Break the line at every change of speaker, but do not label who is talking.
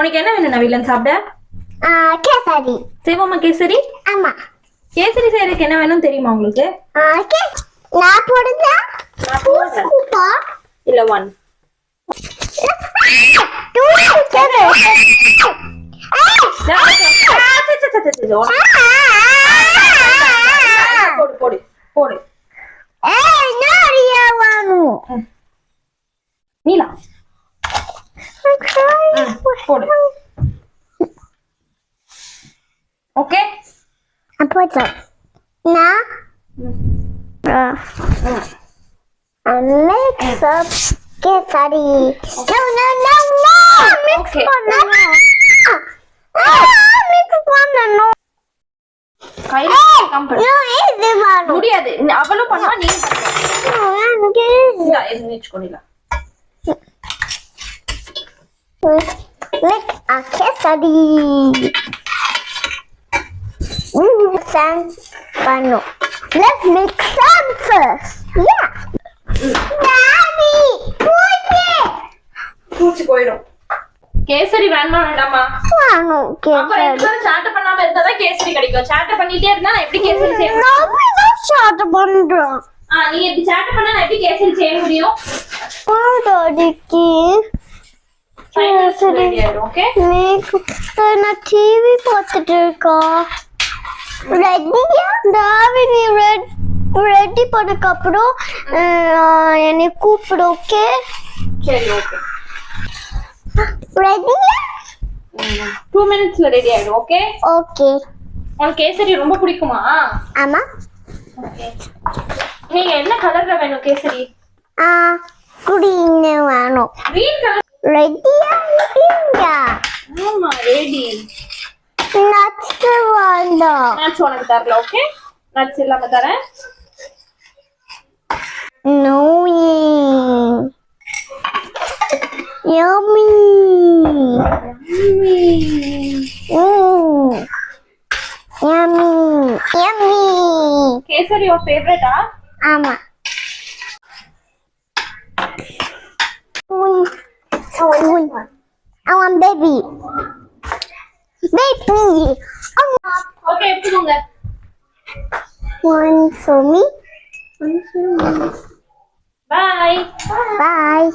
உனக்கு என்ன வேணும் நவீலன் சாப்பிட?
கேசரி.
செய்வோமா கேசரி?
ஆமா.
கேசரி செய்யறதுக்கு என்ன வேணும் தெரியுமா உங்களுக்கு?
நான் போடுதா?
நான் போடுறேன். இல்ல 1. போடு போடு போடு. நீலா போடு. ஓகே
போச்சோம். நான் mix up kesari. No mix பண்ணனும். mix பண்ணனும்.
கையில முடியாது. அவளும் பண்ணா நீ எனக்கு இது வெச்சுக்கோனில.
Mix a kesari. பண்ணனும். Let's mix some first. Yeah. Daddy,
பூச்சி போய்டும். கேசரி வேண்டாம் வேண்டாமா?
வேணும்
அப்ப ரெண்டு பேரும் சாட் பண்ணாம இருந்தா கேசரி கிடைக்கும். சாட் பண்ணிட்டே இருந்தா நான் எப்படி கேசரி செய்ய முடியும்?
நான் சாட் பண்றேன்.
நீ எப்படி சாட் பண்ணா நான் எப்படி கேசரி செய்ய முடியும்?
டாடிக்கு கேசரி
ஓகே.
நான் டிவி பார்த்துட்டு இருக்கா. ரெடியா? டாவி நீ ரெடி பண்ணதுக்கு அப்புறம் என்னை கூப்பிடு. ஓகே
சரி ஓகே.
ரெடியா?
2 minutesல ரெடி ஆயிடும். Okay
okay.
உனக்கு கேசரி ரொம்ப பிடிக்குமா?
ஆமா.
ஓகே. நீங்க என்ன கலர்ல வேணும் கேசரி?
green வேணும்.
green colour.
ரெடியா? இல்லையா?
ஆமா ரெடி.
nuts வேண்டாம்.
nuts உனக்கு தரல. ஓகே nuts இல்லாம தரேன்.
No. Yummy. Yummy. Yummy.
Kesari your favorite ஆ?
ஆமா. I want baby. Baby.
Okay எடுத்துக்கோங்க.
One for me.
Bye.
Bye.